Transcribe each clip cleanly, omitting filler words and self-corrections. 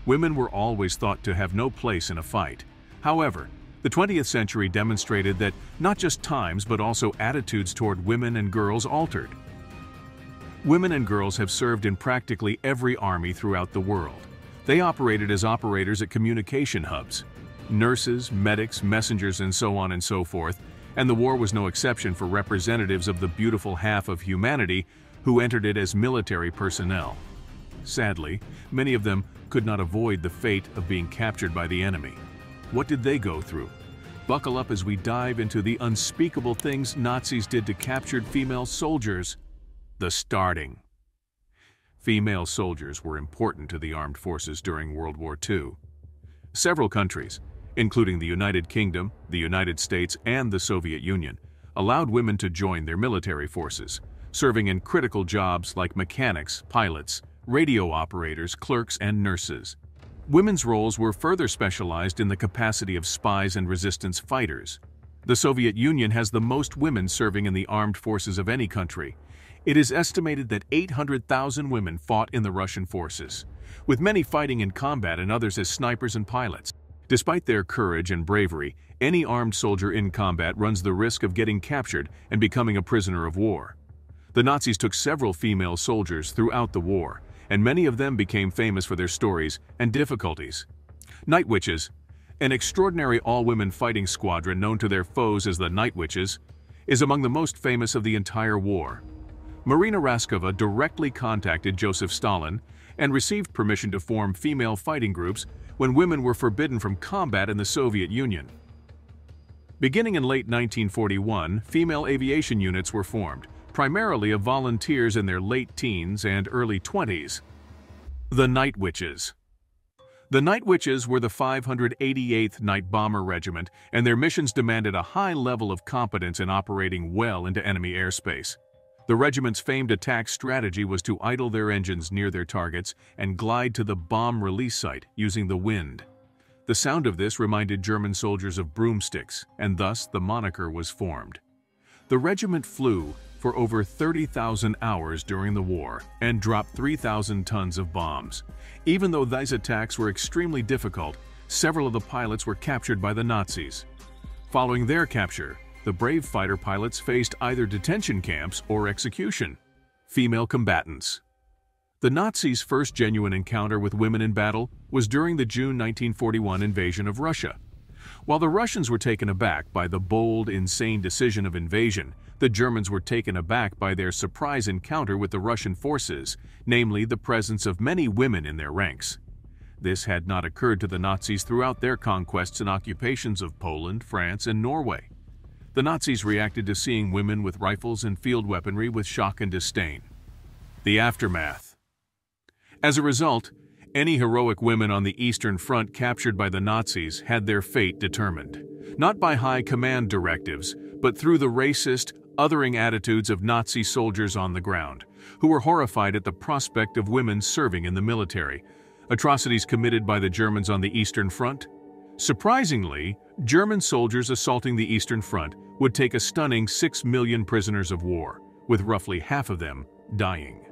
Women were always thought to have no place in a fight. However, the 20th century demonstrated that not just times but also attitudes toward women and girls altered. Women and girls have served in practically every army throughout the world. They operated as operators at communication hubs, nurses, medics, messengers, and so on and so forth, and the war was no exception for representatives of the beautiful half of humanity who entered it as military personnel. Sadly, many of them could not avoid the fate of being captured by the enemy. What did they go through? Buckle up as we dive into the unspeakable things Nazis did to captured female soldiers. The starting. Female soldiers were important to the armed forces during World War II. Several countries, including the United Kingdom, the United States, and the Soviet Union, allowed women to join their military forces, serving in critical jobs like mechanics, pilots, radio operators, clerks, and nurses. Women's roles were further specialized in the capacity of spies and resistance fighters. The Soviet Union has the most women serving in the armed forces of any country. It is estimated that 800,000 women fought in the Russian forces, with many fighting in combat and others as snipers and pilots. Despite their courage and bravery, any armed soldier in combat runs the risk of getting captured and becoming a prisoner of war. The Nazis took several female soldiers throughout the war, and many of them became famous for their stories and difficulties. Night Witches, an extraordinary all-women fighting squadron known to their foes as the Night Witches, is among the most famous of the entire war. Marina Raskova directly contacted Joseph Stalin and received permission to form female fighting groups when women were forbidden from combat in the Soviet Union. Beginning in late 1941, female aviation units were formed, primarily of volunteers in their late teens and early 20s. The Night Witches. The Night Witches were the 588th Night Bomber Regiment, and their missions demanded a high level of competence in operating well into enemy airspace. The regiment's famed attack strategy was to idle their engines near their targets and glide to the bomb release site using the wind. The sound of this reminded German soldiers of broomsticks, and thus the moniker was formed. The regiment flew for over 30,000 hours during the war and dropped 3,000 tons of bombs. Even though these attacks were extremely difficult, several of the pilots were captured by the Nazis. Following their capture, the brave fighter pilots faced either detention camps or execution. Female combatants. The Nazis' first genuine encounter with women in battle was during the June 1941 invasion of Russia. While the Russians were taken aback by the bold, insane decision of invasion, the Germans were taken aback by their surprise encounter with the Russian forces, namely the presence of many women in their ranks. This had not occurred to the Nazis throughout their conquests and occupations of Poland, France, and Norway. The Nazis reacted to seeing women with rifles and field weaponry with shock and disdain. The aftermath. As a result, any heroic women on the Eastern Front captured by the Nazis had their fate determined, not by high command directives, but through the racist, othering attitudes of Nazi soldiers on the ground, who were horrified at the prospect of women serving in the military. Atrocities committed by the Germans on the Eastern Front? Surprisingly, German soldiers assaulting the Eastern Front would take a stunning 6 million prisoners of war, with roughly half of them dying.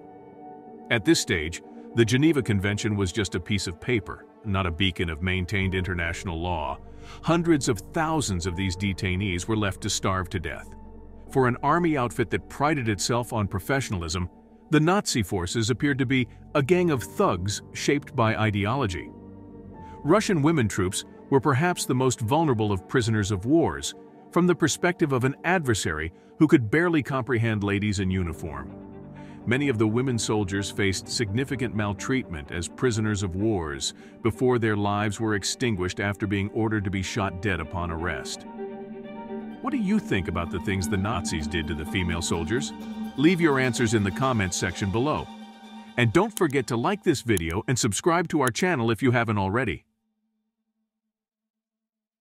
At this stage, the Geneva Convention was just a piece of paper, not a beacon of maintained international law. Hundreds of thousands of these detainees were left to starve to death. For an army outfit that prided itself on professionalism, the Nazi forces appeared to be a gang of thugs shaped by ideology. Russian women troops were perhaps the most vulnerable of prisoners of wars, from the perspective of an adversary who could barely comprehend ladies in uniform. Many of the women soldiers faced significant maltreatment as prisoners of wars before their lives were extinguished after being ordered to be shot dead upon arrest. What do you think about the things the Nazis did to the female soldiers? Leave your answers in the comments section below. And don't forget to like this video and subscribe to our channel if you haven't already.